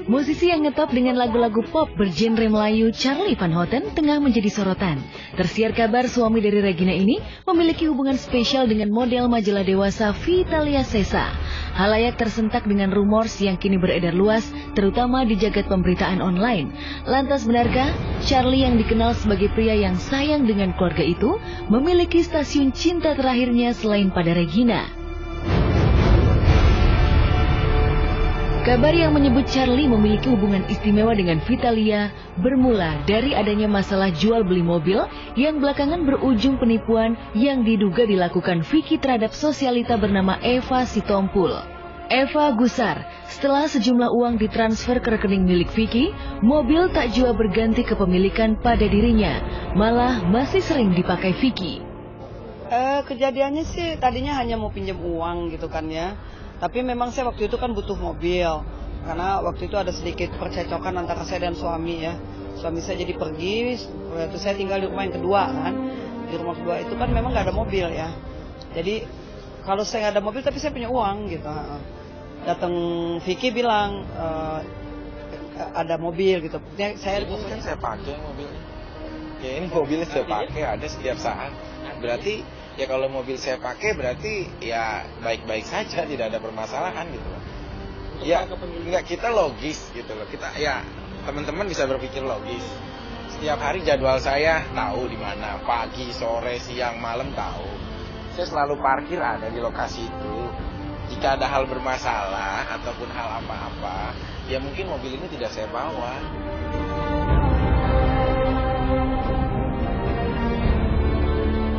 Musisi yang ngetop dengan lagu-lagu pop bergenre Melayu, Charly Van Houten tengah menjadi sorotan. Tersiar kabar suami dari Regina ini memiliki hubungan spesial dengan model majalah dewasa Vitalia Sesa. Halayak tersentak dengan rumors yang kini beredar luas, terutama di jagat pemberitaan online. Lantas benarkah Charly yang dikenal sebagai pria yang sayang dengan keluarga itu memiliki stasiun cinta terakhirnya selain pada Regina? Kabar yang menyebut Charly memiliki hubungan istimewa dengan Vitalia bermula dari adanya masalah jual beli mobil yang belakangan berujung penipuan yang diduga dilakukan Vicky terhadap sosialita bernama Eva Sitompul. Eva gusar setelah sejumlah uang ditransfer ke rekening milik Vicky, mobil tak jua berganti kepemilikan pada dirinya, malah masih sering dipakai Vicky. Kejadiannya sih tadinya hanya mau pinjam uang gitu kan ya. Tapi memang saya waktu itu kan butuh mobil, karena waktu itu ada sedikit percecokan antara saya dan suami ya. Suami saya jadi pergi, waktu saya tinggal di rumah yang kedua kan. Di rumah kedua itu kan memang nggak ada mobil ya. Jadi kalau saya nggak ada mobil tapi saya punya uang gitu. Datang Vicky bilang ada mobil gitu. Saya ini kan saya pakai mobilnya. Ya ini mobilnya saya pakai ada setiap saat. Berarti ya kalau mobil saya pakai berarti ya baik-baik saja, tidak ada permasalahan gitu loh. Ya enggak, kita logis gitu loh. Kita ya teman-teman bisa berpikir logis. Setiap hari jadwal saya tahu di mana, pagi, sore, siang, malam tahu. Saya selalu parkir ada di lokasi itu. Jika ada hal bermasalah ataupun hal apa-apa, ya mungkin mobil ini tidak saya bawa.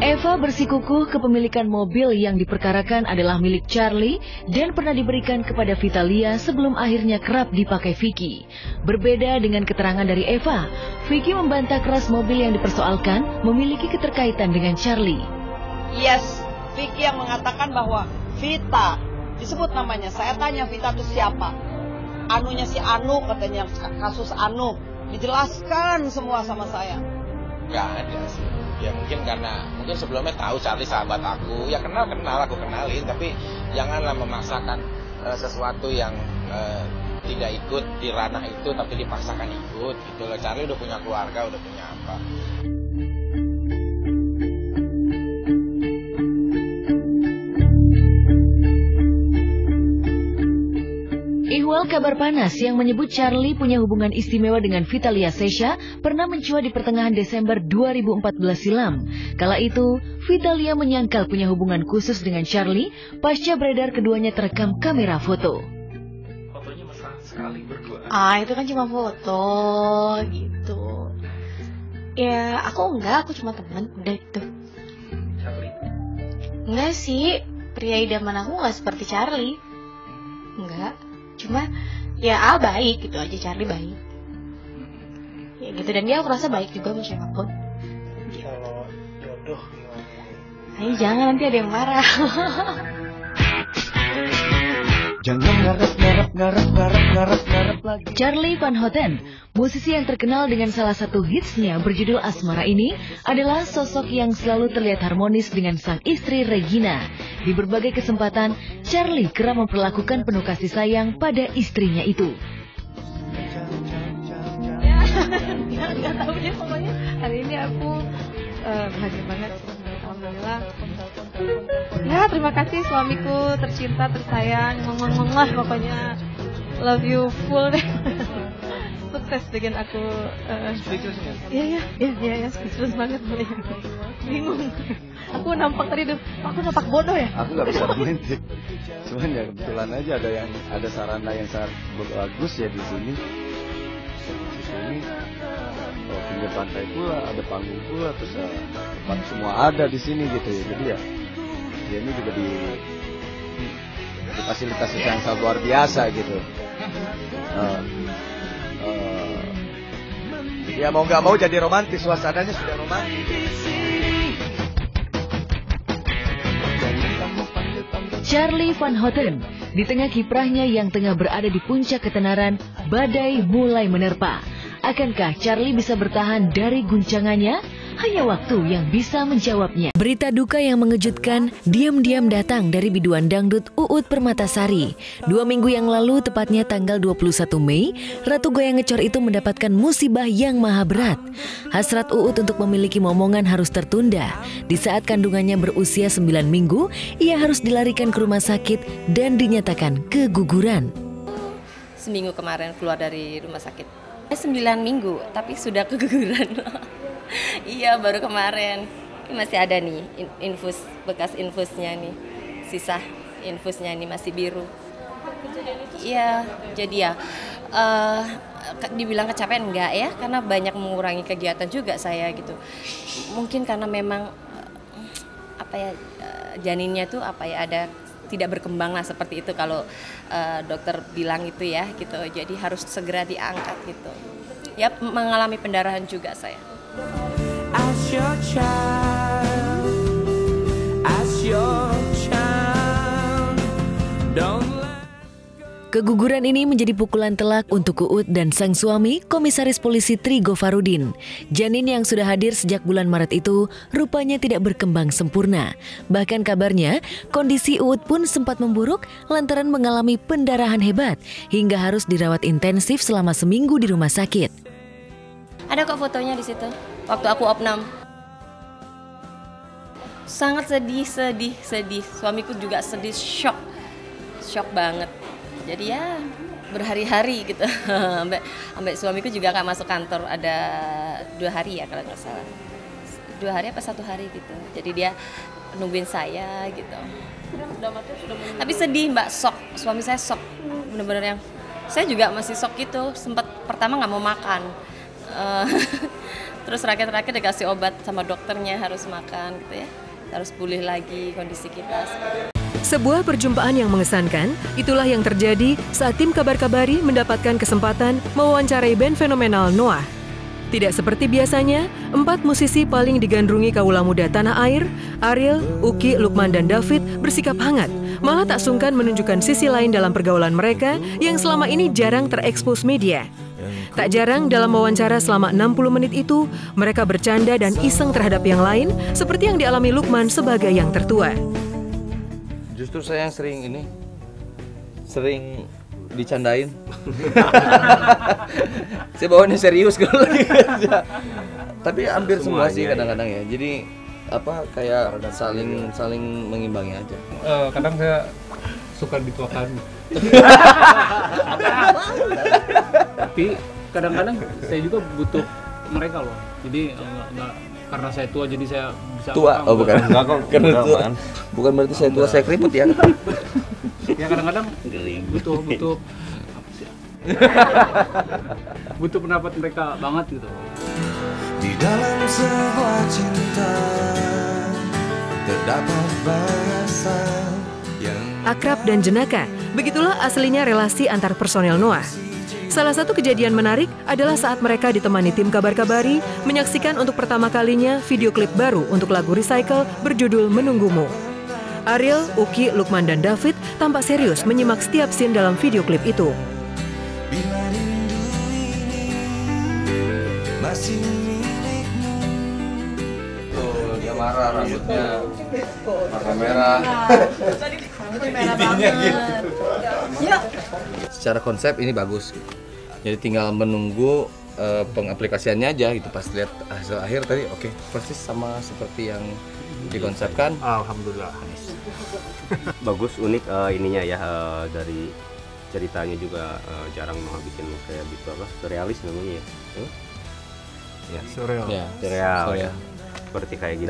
Eva bersikukuh kepemilikan mobil yang diperkarakan adalah milik Charly dan pernah diberikan kepada Vitalia sebelum akhirnya kerap dipakai Vicky. Berbeda dengan keterangan dari Eva, Vicky membantah keras mobil yang dipersoalkan memiliki keterkaitan dengan Charly. Yes, Vicky yang mengatakan bahwa Vita, disebut namanya, saya tanya Vita itu siapa? Anunya si Anu, katanya kasus Anu, dijelaskan semua sama saya. Gak ada sih. Ya mungkin sebelumnya tahu Charly sahabat aku, ya kenal aku kenalin, tapi janganlah memaksakan sesuatu yang tidak ikut di ranah itu tapi dipaksakan ikut gitu loh. Charly udah punya keluarga, udah punya apa. Ihwal kabar panas yang menyebut Charly punya hubungan istimewa dengan Vitalia Sesa pernah mencuat di pertengahan Desember 2014 silam. Kala itu, Vitalia menyangkal punya hubungan khusus dengan Charly pasca beredar keduanya terekam kamera foto. Fotonya mesra sekali berdua. Itu kan cuma foto gitu. Ya, aku cuma teman, udah gitu. Charly? Enggak sih, pria idaman aku nggak seperti Charly. Enggak. Cuma ya baik gitu aja, Charly baik ya gitu, dan dia aku rasa baik juga sama siapapun. Kalau jodoh gimana? Jangan, nanti ada yang marah. Jangan ngarep lagi. Charly Van Houten, musisi yang terkenal dengan salah satu hitsnya berjudul Asmara ini, adalah sosok yang selalu terlihat harmonis dengan sang istri Regina. Di berbagai kesempatan, Charly kerap memperlakukan penuh kasih sayang pada istrinya itu. Nggak tahu deh, pokoknya hari ini aku bahagia banget, alhamdulillah. Ya, terima kasih suamiku tercinta, tersayang, ngomong-ngomong pokoknya love you full deh. Sukses bikin aku speechless ya? Iya, speechless banget. Bingung. Aku nampak tadi tuh, aku nampak bodoh ya? Aku nggak bisa nemuin sih. Cuman ya kebetulan aja ada sarana yang sangat bagus ya di sini. Di sini pinggir pantai pula, ada panggung pula, terus tempat semua ada di sini gitu ya. Jadi ya ini juga di fasilitas yang sangat luar biasa gitu. Ya mau nggak mau jadi romantis, suasananya sudah romantis. Charly Van Houten, di tengah kiprahnya yang tengah berada di puncak ketenaran, badai mulai menerpa. Akankah Charly bisa bertahan dari guncangannya? Hanya waktu yang bisa menjawabnya. Berita duka yang mengejutkan diam-diam datang dari biduan dangdut Uut Permatasari. 2 minggu yang lalu, tepatnya tanggal 21 Mei, Ratu Goyang Ngecor itu mendapatkan musibah yang maha berat. Hasrat Uut untuk memiliki momongan harus tertunda. Di saat kandungannya berusia 9 minggu, ia harus dilarikan ke rumah sakit dan dinyatakan keguguran. Seminggu kemarin keluar dari rumah sakit. 9 minggu, tapi sudah keguguran. Iya, baru kemarin. Masih ada nih infus, bekas infusnya nih. Sisa infusnya ini masih biru. Iya, jadi ya dibilang kecapean enggak ya, karena banyak mengurangi kegiatan juga saya gitu. Mungkin karena memang janinnya tuh ada tidak berkembang lah seperti itu kalau dokter bilang itu ya gitu. Jadi harus segera diangkat gitu. Ya, mengalami pendarahan juga saya. Keguguran ini menjadi pukulan telak untuk Uut dan sang suami, Komisaris Polisi Tri Gofarudin. Janin yang sudah hadir sejak bulan Maret itu rupanya tidak berkembang sempurna. Bahkan kabarnya, kondisi Uut pun sempat memburuk lantaran mengalami pendarahan hebat hingga harus dirawat intensif selama seminggu di rumah sakit. Ada kok fotonya di situ, waktu aku opnam. Sangat sedih. Suamiku juga sedih, shock banget. Jadi ya berhari-hari gitu. Sampai suamiku juga nggak masuk kantor, ada 2 hari ya kalau nggak salah. 2 hari apa 1 hari gitu. Jadi dia nungguin saya gitu. Tapi sedih Mbak, shock. Suami saya shock, bener-bener yang saya juga masih shock gitu. Sempat pertama nggak mau makan. Terus terakhir dikasih obat sama dokternya, harus makan gitu ya. Harus pulih lagi kondisi kita. Sebuah perjumpaan yang mengesankan, itulah yang terjadi saat tim Kabar Kabari mendapatkan kesempatan mewawancarai band fenomenal Noah. Tidak seperti biasanya, 4 musisi paling digandrungi kaula muda tanah air, Ariel, Uki, Lukman, dan David bersikap hangat, malah tak sungkan menunjukkan sisi lain dalam pergaulan mereka yang selama ini jarang terekspos media. Tak jarang dalam wawancara selama 60 menit itu, mereka bercanda dan iseng terhadap yang lain, seperti yang dialami Lukman sebagai yang tertua. Justru saya yang sering dicandain. Saya bawaannya serius kalau lagi kerja. Tapi hampir semua sih kadang-kadang ya. Jadi kayak saling mengimbangi aja. Kadang saya suka dituakan. Tapi kadang-kadang saya juga butuh mereka loh. Jadi enggak karena saya tua jadi saya bisa tua. Oh bukan. Enggak kok. Karena tua. Bukan berarti saya tua, saya keriput ya. Ya kadang-kadang butuh apa sih? Butuh pendapat mereka banget gitu. Di dalam sebuah cinta terdapat bahasa yang akrab dan jenaka, begitulah aslinya relasi antar personel Noah. Salah satu kejadian menarik adalah saat mereka ditemani tim Kabar Kabari menyaksikan untuk pertama kalinya video klip baru untuk lagu Recycle berjudul Menunggumu. Ariel, Uki, Lukman, dan David tampak serius menyimak setiap scene dalam video klip itu. bila rindu ini masih milikmu. Tuh, dia marah rambutnya warna merah. Merah banget. Yuk. Secara konsep ini bagus. Jadi tinggal menunggu pengaplikasiannya aja gitu. Pas lihat hasil akhir tadi oke, persis sama seperti yang dikonsepkan. Alhamdulillah. Bagus, unik ininya ya, dari ceritanya juga jarang mau bikin kayak gitu surrealis namanya ya. Surreal. Surreal ya. Seperti kayak gitu.